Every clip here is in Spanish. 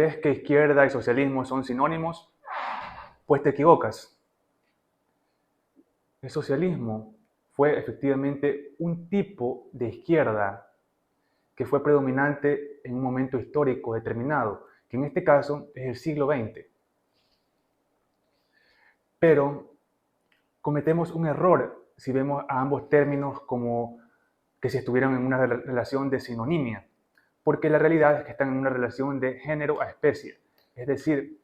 ¿Crees que izquierda y socialismo son sinónimos? Pues te equivocas. El socialismo fue efectivamente un tipo de izquierda que fue predominante en un momento histórico determinado, que en este caso es el siglo XX. Pero cometemos un error si vemos a ambos términos como que si estuvieran en una relación de sinonimia, porque la realidad es que están en una relación de género a especie, es decir,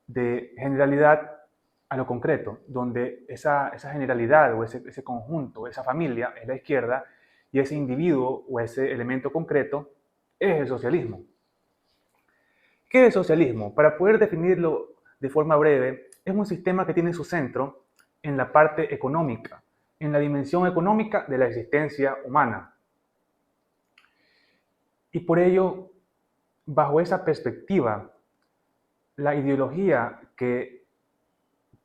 de generalidad a lo concreto, donde esa generalidad o ese conjunto, esa familia es la izquierda y ese individuo o ese elemento concreto es el socialismo. ¿Qué es el socialismo? Para poder definirlo de forma breve, es un sistema que tiene su centro en la parte económica, en la dimensión económica de la existencia humana. Y por ello, bajo esa perspectiva, la ideología que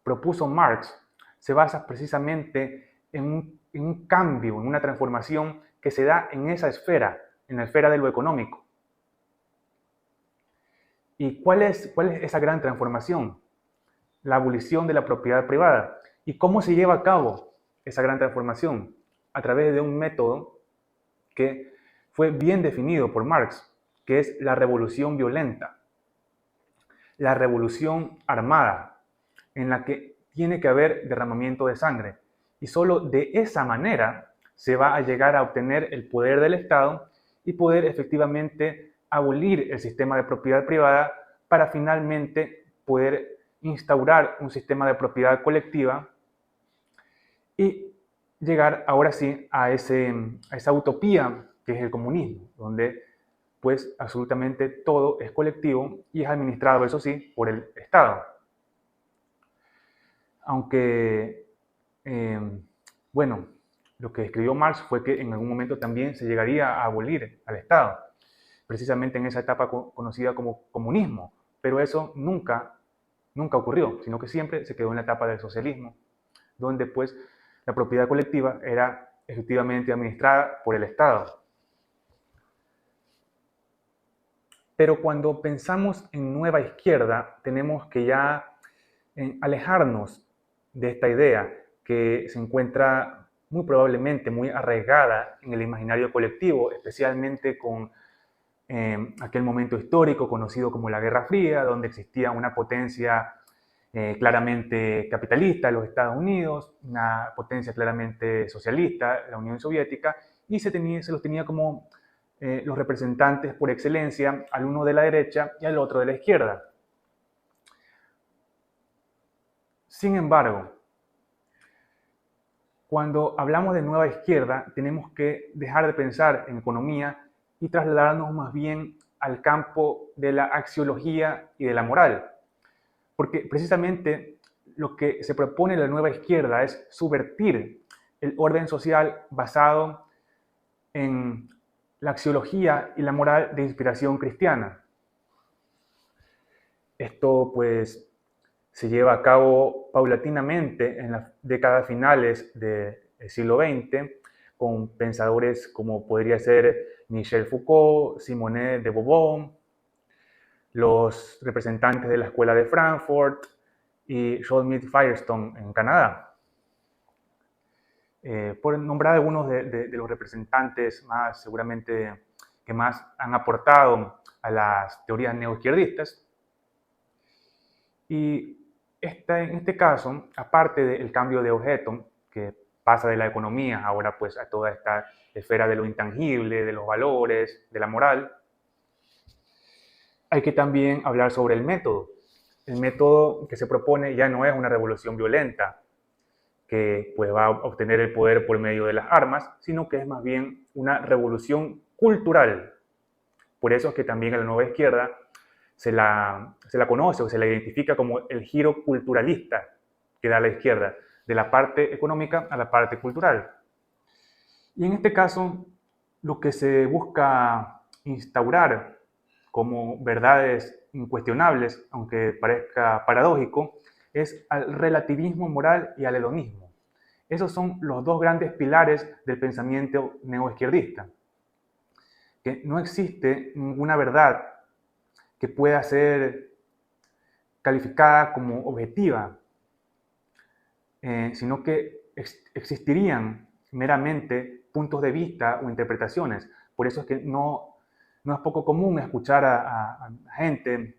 propuso Marx se basa precisamente en un cambio, en una transformación que se da en esa esfera, en la esfera de lo económico. ¿Y cuál es esa gran transformación? La abolición de la propiedad privada. ¿Y cómo se lleva a cabo esa gran transformación? A través de un método que fue bien definido por Marx, que es la revolución violenta, la revolución armada, en la que tiene que haber derramamiento de sangre. Y solo de esa manera se va a llegar a obtener el poder del Estado y poder efectivamente abolir el sistema de propiedad privada para finalmente poder instaurar un sistema de propiedad colectiva y llegar ahora sí a esa utopía que es el comunismo, donde pues absolutamente todo es colectivo y es administrado, eso sí, por el Estado. Aunque, bueno, lo que escribió Marx fue que en algún momento también se llegaría a abolir al Estado, precisamente en esa etapa conocida como comunismo, pero eso nunca ocurrió, sino que siempre se quedó en la etapa del socialismo, donde pues la propiedad colectiva era efectivamente administrada por el Estado. Pero cuando pensamos en nueva izquierda, tenemos que ya alejarnos de esta idea que se encuentra muy probablemente muy arraigada en el imaginario colectivo, especialmente con aquel momento histórico conocido como la Guerra Fría, donde existía una potencia claramente capitalista, los Estados Unidos, una potencia claramente socialista, la Unión Soviética, y se los tenía como los representantes por excelencia, al uno de la derecha y al otro de la izquierda. Sin embargo, cuando hablamos de nueva izquierda, tenemos que dejar de pensar en economía y trasladarnos más bien al campo de la axiología y de la moral. Porque precisamente lo que se propone la nueva izquierda es subvertir el orden social basado en la axiología y la moral de inspiración cristiana. Esto pues se lleva a cabo paulatinamente en las décadas finales del siglo XX con pensadores como podría ser Michel Foucault, Simone de Beauvoir, los representantes de la Escuela de Frankfurt y Scholemit Firestone en Canadá. Por nombrar algunos de los representantes más seguramente que más han aportado a las teorías neoizquierdistas. Y en este caso, aparte del cambio de objeto, que pasa de la economía ahora pues a toda esta esfera de lo intangible, de los valores, de la moral, hay que también hablar sobre el método. El método que se propone ya no es una revolución violenta, que pues va a obtener el poder por medio de las armas, sino que es más bien una revolución cultural. Por eso es que también a la nueva izquierda se la conoce o se la identifica como el giro culturalista que da la izquierda, de la parte económica a la parte cultural. Y en este caso, lo que se busca instaurar como verdades incuestionables, aunque parezca paradójico, es al relativismo moral y al hedonismo. Esos son los dos grandes pilares del pensamiento neoizquierdista, que no existe ninguna verdad que pueda ser calificada como objetiva, sino que existirían meramente puntos de vista o interpretaciones. Por eso es que no es poco común escuchar a gente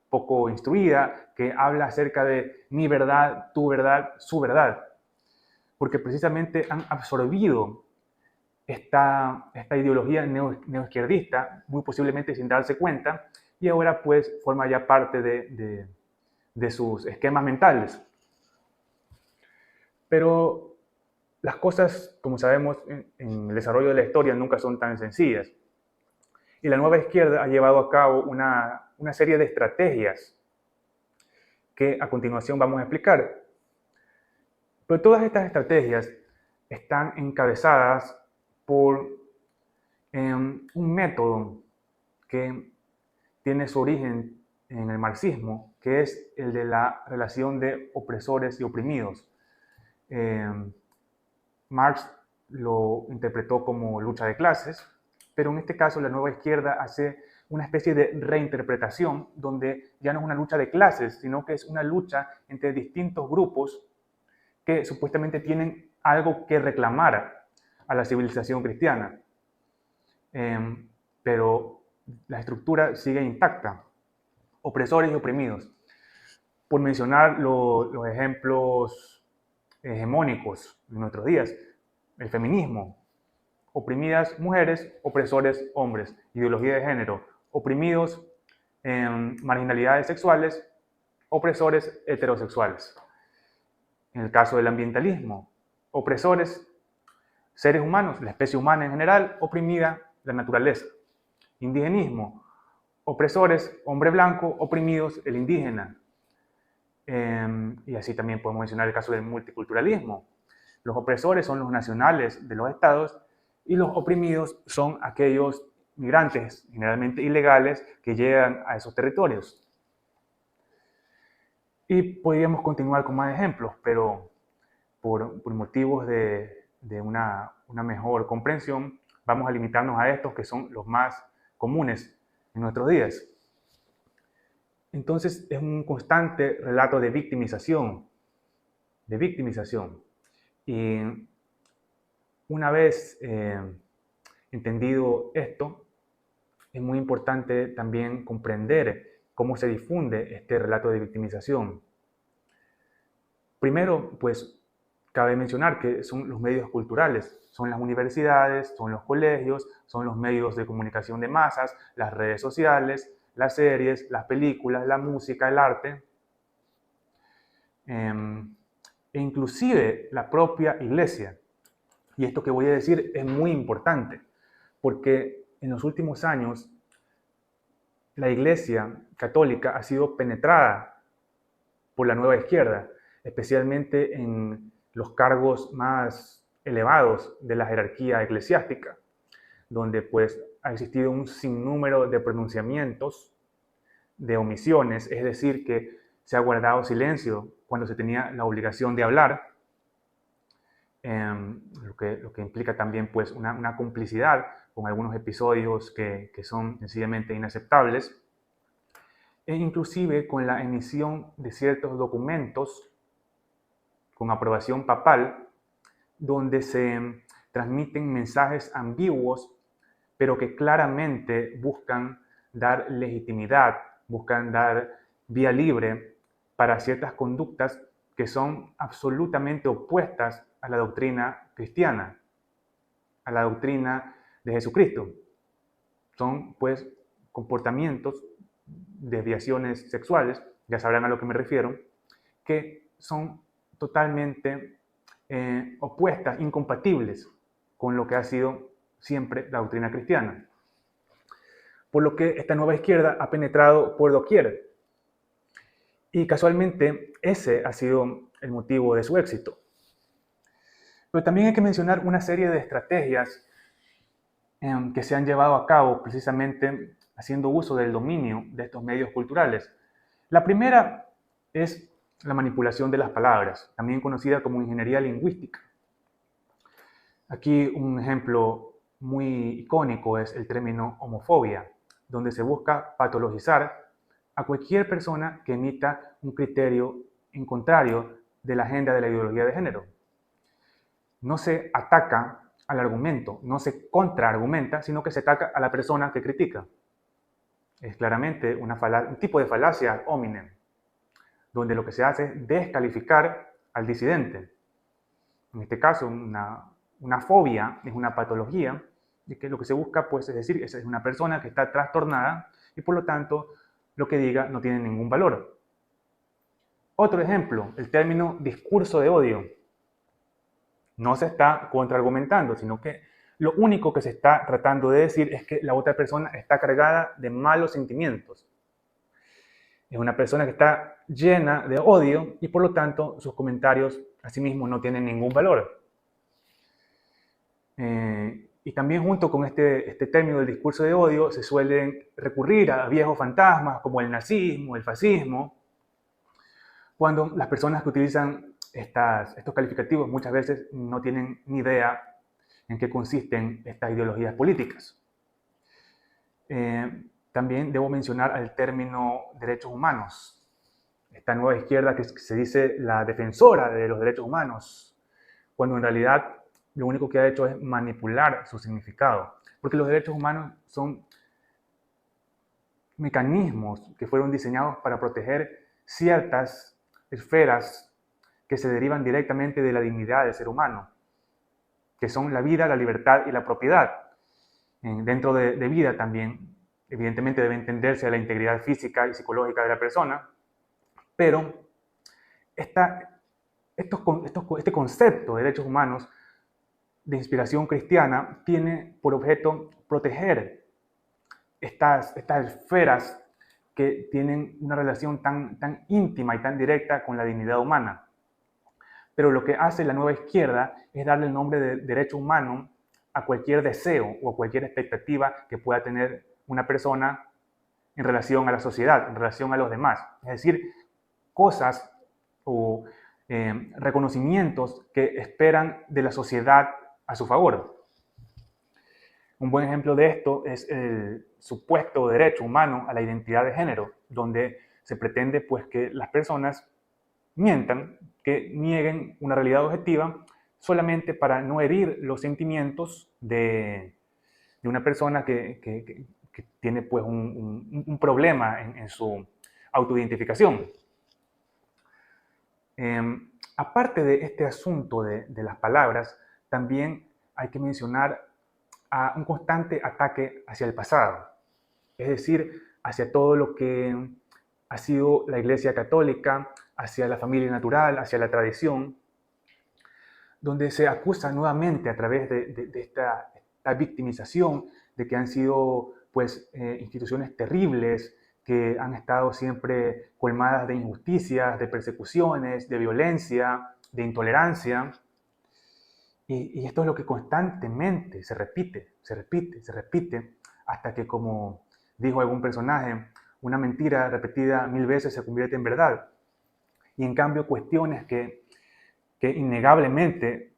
poco instruida que habla acerca de mi verdad, tu verdad, su verdad, porque precisamente han absorbido esta ideología neoizquierdista, muy posiblemente sin darse cuenta, y ahora pues forma ya parte de sus esquemas mentales. Pero las cosas, como sabemos, en el desarrollo de la historia nunca son tan sencillas. Y la nueva izquierda ha llevado a cabo una serie de estrategias que a continuación vamos a explicar. Pero todas estas estrategias están encabezadas por un método que tiene su origen en el marxismo, que es el de la relación de opresores y oprimidos. Marx lo interpretó como lucha de clases, pero en este caso la nueva izquierda hace una especie de reinterpretación donde ya no es una lucha de clases, sino que es una lucha entre distintos grupos que supuestamente tienen algo que reclamar a la civilización cristiana. Pero la estructura sigue intacta. Opresores y oprimidos. Por mencionar los ejemplos hegemónicos de nuestros días, el feminismo, oprimidas mujeres, opresores hombres, ideología de género, oprimidos marginalidades sexuales, opresores heterosexuales. En el caso del ambientalismo, opresores seres humanos, la especie humana en general, oprimida la naturaleza. Indigenismo, opresores, hombre blanco, oprimidos el indígena. Y así también podemos mencionar el caso del multiculturalismo. Los opresores son los nacionales de los estados y los oprimidos son aquellos migrantes, generalmente ilegales, que llegan a esos territorios. Y podríamos continuar con más ejemplos, pero por motivos de una mejor comprensión, vamos a limitarnos a estos que son los más comunes en nuestros días. Entonces es un constante relato de victimización. Y una vez entendido esto, es muy importante también comprender cómo se difunde este relato de victimización. Primero, pues, cabe mencionar que son los medios culturales, son las universidades, son los colegios, son los medios de comunicación de masas, las redes sociales, las series, las películas, la música, el arte, e inclusive la propia iglesia. Y esto que voy a decir es muy importante, porque en los últimos años la iglesia católica ha sido penetrada por la nueva izquierda, especialmente en los cargos más elevados de la jerarquía eclesiástica, donde pues ha existido un sinnúmero de pronunciamientos, de omisiones, es decir, que se ha guardado silencio cuando se tenía la obligación de hablar, lo que implica también pues una complicidad con algunos episodios que son sencillamente inaceptables, e inclusive con la emisión de ciertos documentos con aprobación papal, donde se transmiten mensajes ambiguos, pero que claramente buscan dar legitimidad, buscan dar vía libre para ciertas conductas que son absolutamente opuestas a la doctrina cristiana, a la doctrina de Jesucristo. Son, pues, comportamientos, desviaciones sexuales, ya sabrán a lo que me refiero, que son totalmente opuestas, incompatibles con lo que ha sido siempre la doctrina cristiana. Por lo que esta nueva izquierda ha penetrado por doquier. Y casualmente ese ha sido el motivo de su éxito. Pero también hay que mencionar una serie de estrategias que se han llevado a cabo precisamente haciendo uso del dominio de estos medios culturales. La primera es la manipulación de las palabras, también conocida como ingeniería lingüística. Aquí un ejemplo muy icónico es el término homofobia, donde se busca patologizar a cualquier persona que emita un criterio en contrario de la agenda de la ideología de género. No se ataca al argumento, no se contraargumenta, sino que se ataca a la persona que critica. Es claramente un tipo de falacia ad hominem, donde lo que se hace es descalificar al disidente. En este caso, una fobia es una patología, y que lo que se busca, pues, es decir, es una persona que está trastornada y por lo tanto lo que diga no tiene ningún valor. Otro ejemplo, el término discurso de odio. No se está contraargumentando, sino que lo único que se está tratando de decir es que la otra persona está cargada de malos sentimientos. Es una persona que está llena de odio y por lo tanto sus comentarios a sí mismos no tienen ningún valor. Y también junto con este término del discurso de odio se suelen recurrir a viejos fantasmas como el nazismo, el fascismo, cuando las personas que utilizan estos calificativos muchas veces no tienen ni idea en qué consisten estas ideologías políticas. También debo mencionar al término derechos humanos. Esta nueva izquierda que se dice la defensora de los derechos humanos, cuando en realidad lo único que ha hecho es manipular su significado. Porque los derechos humanos son mecanismos que fueron diseñados para proteger ciertas esferas que se derivan directamente de la dignidad del ser humano, que son la vida, la libertad y la propiedad. Dentro de vida también, evidentemente, debe entenderse la integridad física y psicológica de la persona, pero este concepto de derechos humanos de inspiración cristiana tiene por objeto proteger estas esferas que tienen una relación tan íntima y tan directa con la dignidad humana. Pero lo que hace la nueva izquierda es darle el nombre de derecho humano a cualquier deseo o a cualquier expectativa que pueda tener una persona en relación a la sociedad, en relación a los demás. Es decir, cosas o reconocimientos que esperan de la sociedad a su favor. Un buen ejemplo de esto es el supuesto derecho humano a la identidad de género, donde se pretende pues, que las personas mientan, que nieguen una realidad objetiva solamente para no herir los sentimientos de una persona que tiene pues, un problema en su autoidentificación. Aparte de este asunto de las palabras, también hay que mencionar a un constante ataque hacia el pasado, es decir, hacia todo lo que ha sido la Iglesia Católica, hacia la familia natural, hacia la tradición, donde se acusa nuevamente a través de esta victimización de que han sido pues, instituciones terribles, que han estado siempre colmadas de injusticias, de persecuciones, de violencia, de intolerancia. Y esto es lo que constantemente se repite, hasta que, como dijo algún personaje, una mentira repetida 1000 veces se convierte en verdad. Y en cambio, cuestiones que innegablemente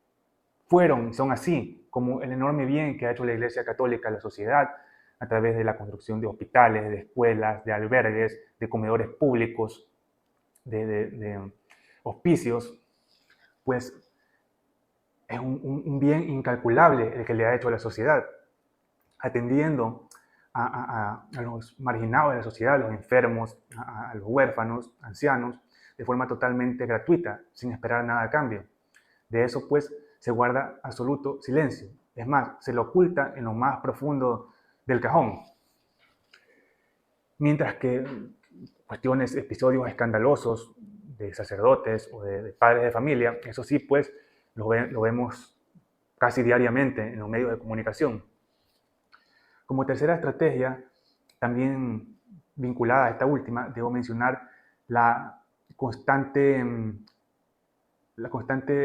fueron y son así, como el enorme bien que ha hecho la Iglesia Católica a la sociedad a través de la construcción de hospitales, de escuelas, de albergues, de comedores públicos, de hospicios, pues es un bien incalculable el que le ha hecho a la sociedad, atendiendo a los marginados de la sociedad, a los enfermos, a los huérfanos, ancianos, de forma totalmente gratuita, sin esperar nada a cambio. De eso, pues, se guarda absoluto silencio. Es más, se lo oculta en lo más profundo del cajón. Mientras que episodios escandalosos de sacerdotes o de padres de familia, eso sí, pues, lo vemos casi diariamente en los medios de comunicación. Como tercera estrategia, también vinculada a esta última, debo mencionar la constante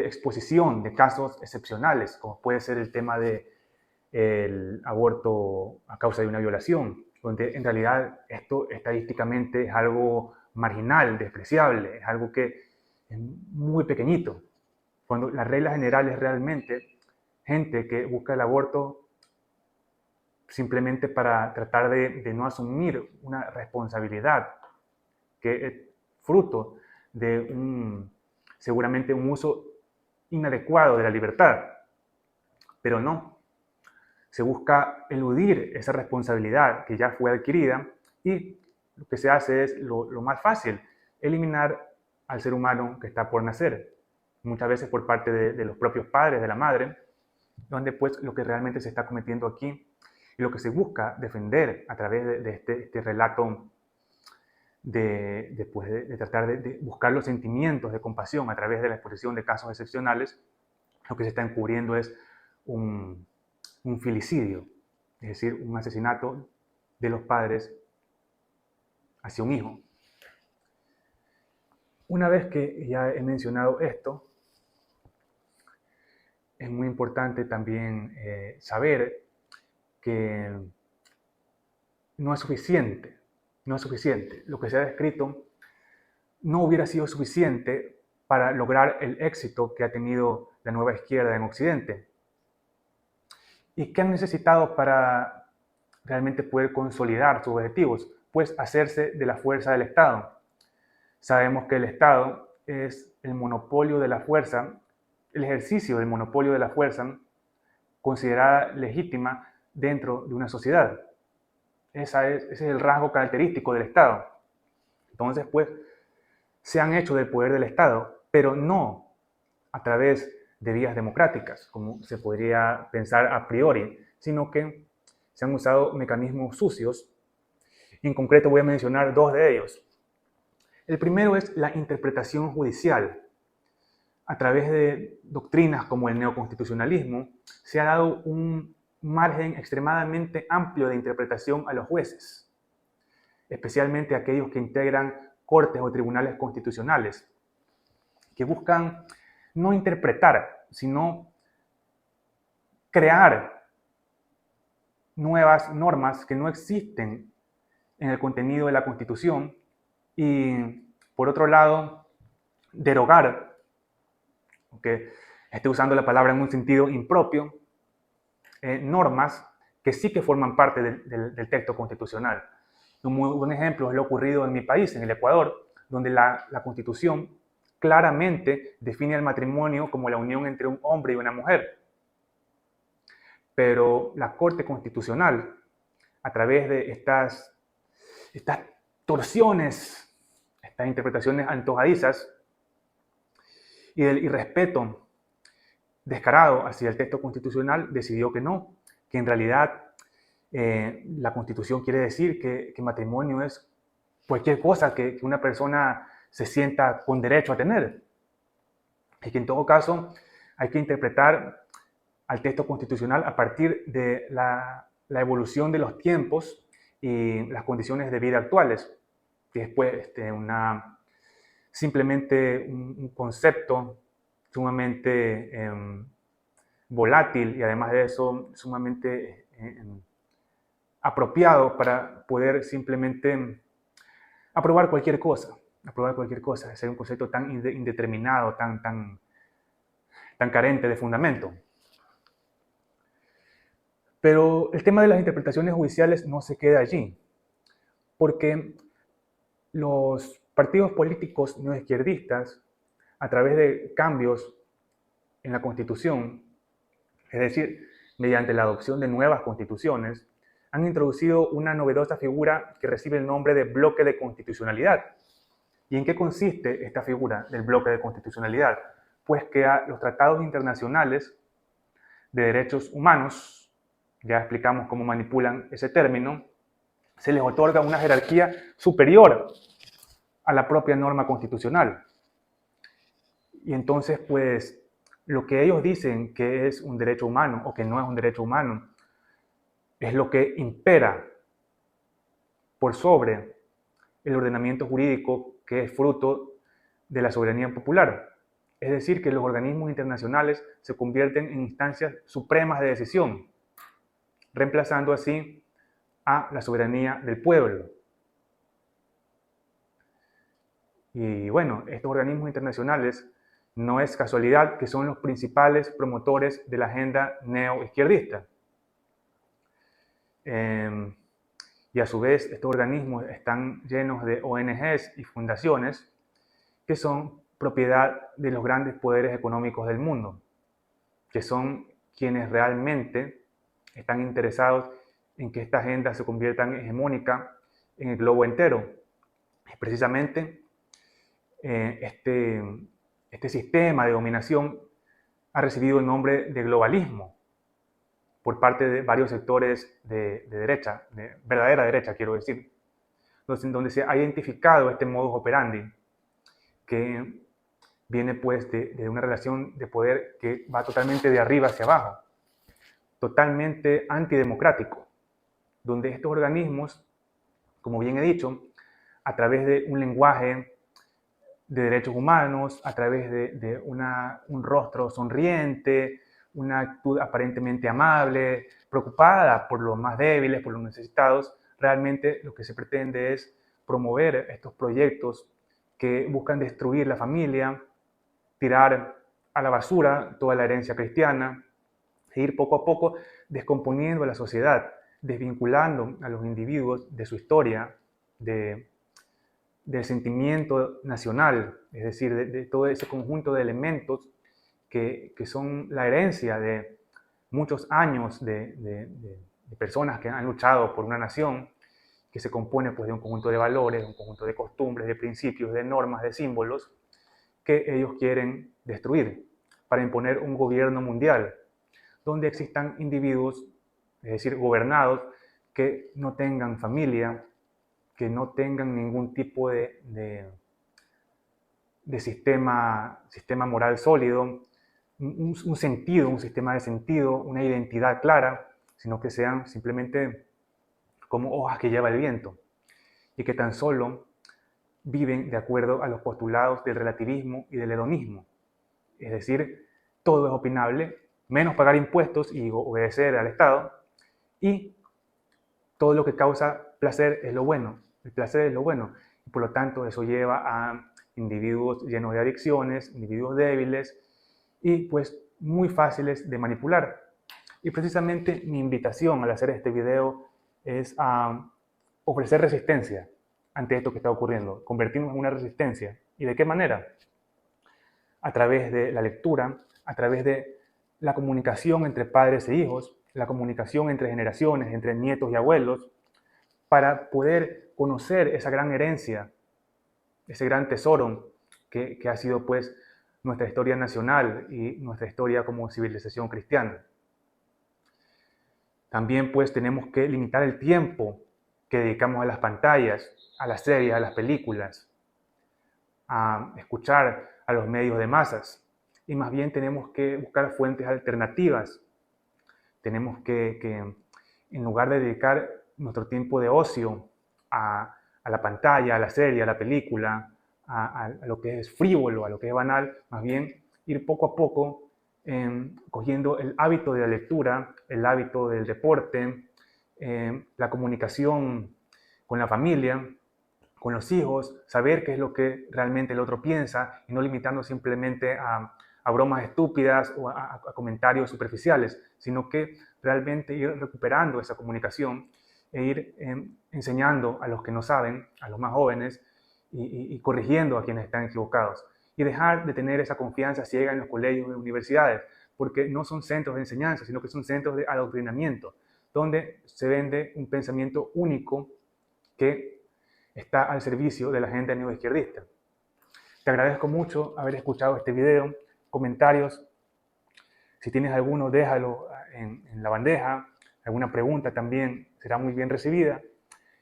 exposición de casos excepcionales, como puede ser el tema del aborto a causa de una violación, donde en realidad esto estadísticamente es algo marginal, despreciable, es algo que es muy pequeñito. Cuando la regla general es realmente gente que busca el aborto simplemente para tratar de no asumir una responsabilidad que es fruto de seguramente un uso inadecuado de la libertad. Pero no, se busca eludir esa responsabilidad que ya fue adquirida y lo que se hace es lo más fácil, eliminar al ser humano que está por nacer, muchas veces por parte de los propios padres, de la madre, donde pues lo que realmente se está cometiendo aquí y lo que se busca defender a través de este relato de tratar de buscar los sentimientos de compasión a través de la exposición de casos excepcionales, lo que se está encubriendo es un filicidio, es decir, un asesinato de los padres hacia un hijo. Una vez que ya he mencionado esto, es muy importante también saber que no es suficiente, no es suficiente. Lo que se ha descrito no hubiera sido suficiente para lograr el éxito que ha tenido la nueva izquierda en Occidente. ¿Y qué han necesitado para realmente poder consolidar sus objetivos? Pues hacerse de la fuerza del Estado. Sabemos que el Estado es el monopolio de la fuerza, el ejercicio del monopolio de la fuerza considerada legítima dentro de una sociedad. Ese es el rasgo característico del Estado. Entonces, pues, se han hecho del poder del Estado, pero no a través de vías democráticas, como se podría pensar a priori, sino que se han usado mecanismos sucios. En concreto voy a mencionar dos de ellos. El primero es la interpretación judicial. A través de doctrinas como el neoconstitucionalismo, se ha dado un margen extremadamente amplio de interpretación a los jueces, especialmente aquellos que integran cortes o tribunales constitucionales, que buscan no interpretar, sino crear nuevas normas que no existen en el contenido de la Constitución y, por otro lado, derogar, aunque esté usando la palabra en un sentido impropio, normas que sí que forman parte del texto constitucional. Un muy buen ejemplo es lo ocurrido en mi país, en el Ecuador, donde la Constitución claramente define el matrimonio como la unión entre un hombre y una mujer. Pero la Corte Constitucional, a través de estas torsiones, estas interpretaciones antojadizas y del irrespeto descarado hacia el texto constitucional, decidió que no, que en realidad la Constitución quiere decir que matrimonio es cualquier cosa que una persona se sienta con derecho a tener. Y que en todo caso hay que interpretar al texto constitucional a partir de la evolución de los tiempos y las condiciones de vida actuales, que es pues, simplemente un concepto sumamente volátil y además de eso sumamente apropiado para poder simplemente aprobar cualquier cosa, ser un concepto tan indeterminado, tan carente de fundamento. Pero el tema de las interpretaciones judiciales no se queda allí, porque los partidos políticos neoizquierdistas, a través de cambios en la Constitución, es decir, mediante la adopción de nuevas constituciones, han introducido una novedosa figura que recibe el nombre de bloque de constitucionalidad. ¿Y en qué consiste esta figura del bloque de constitucionalidad? Pues que a los tratados internacionales de derechos humanos, ya explicamos cómo manipulan ese término, se les otorga una jerarquía superior a la propia norma constitucional. Y entonces, pues, lo que ellos dicen que es un derecho humano o que no es un derecho humano, es lo que impera por sobre el ordenamiento jurídico que es fruto de la soberanía popular. Es decir, que los organismos internacionales se convierten en instancias supremas de decisión, reemplazando así a la soberanía del pueblo. Y bueno, estos organismos internacionales no es casualidad que son los principales promotores de la agenda neoizquierdista. y a su vez estos organismos están llenos de ONGs y fundaciones que son propiedad de los grandes poderes económicos del mundo, que son quienes realmente están interesados en que esta agenda se convierta en hegemónica en el globo entero. Y precisamente este sistema de dominación ha recibido el nombre de globalismo por parte de varios sectores de derecha, de verdadera derecha, quiero decir, donde se ha identificado este modus operandi que viene pues de una relación de poder que va totalmente de arriba hacia abajo, totalmente antidemocrático, donde estos organismos, como bien he dicho, a través de un lenguaje de derechos humanos, a través de un rostro sonriente, una actitud aparentemente amable, preocupada por los más débiles, por los necesitados, realmente lo que se pretende es promover estos proyectos que buscan destruir la familia, tirar a la basura toda la herencia cristiana e ir poco a poco descomponiendo la sociedad, desvinculando a los individuos de su historia, del sentimiento nacional, es decir, de todo ese conjunto de elementos que son la herencia de muchos años de personas que han luchado por una nación que se compone pues, de un conjunto de valores, de un conjunto de costumbres, de principios, de normas, de símbolos que ellos quieren destruir para imponer un gobierno mundial donde existan individuos, es decir, gobernados, que no tengan familia, que no tengan ningún tipo de sistema moral sólido, un sentido, un sistema de sentido, una identidad clara, sino que sean simplemente como hojas que lleva el viento y que tan solo viven de acuerdo a los postulados del relativismo y del hedonismo. Es decir, todo es opinable, menos pagar impuestos y obedecer al Estado, y todo lo que causa placer es lo bueno. El placer es lo bueno. Y por lo tanto, eso lleva a individuos llenos de adicciones, individuos débiles y pues muy fáciles de manipular. Y precisamente mi invitación al hacer este video es a ofrecer resistencia ante esto que está ocurriendo, convertirnos en una resistencia. ¿Y de qué manera? A través de la lectura, a través de la comunicación entre padres e hijos, la comunicación entre generaciones, entre nietos y abuelos, para poder conocer esa gran herencia, ese gran tesoro que ha sido pues nuestra historia nacional y nuestra historia como civilización cristiana. También pues tenemos que limitar el tiempo que dedicamos a las pantallas, a las series, a las películas, a escuchar a los medios de masas. Y más bien tenemos que buscar fuentes alternativas. Tenemos que en lugar de dedicar nuestro tiempo de ocio a la pantalla, a la serie, a la película, a lo que es frívolo, a lo que es banal, más bien ir poco a poco cogiendo el hábito de la lectura, el hábito del deporte, la comunicación con la familia, con los hijos, saber qué es lo que realmente el otro piensa y no limitarnos simplemente a bromas estúpidas o a comentarios superficiales, sino que realmente ir recuperando esa comunicación e ir enseñando a los que no saben, a los más jóvenes, y corrigiendo a quienes están equivocados. Y dejar de tener esa confianza ciega en los colegios y universidades, porque no son centros de enseñanza, sino que son centros de adoctrinamiento, donde se vende un pensamiento único que está al servicio de la gente neoizquierdista. Te agradezco mucho haber escuchado este video. Comentarios, si tienes alguno, déjalo en la bandeja. Alguna pregunta también será muy bien recibida.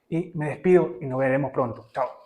Y me despido y nos veremos pronto. Chao.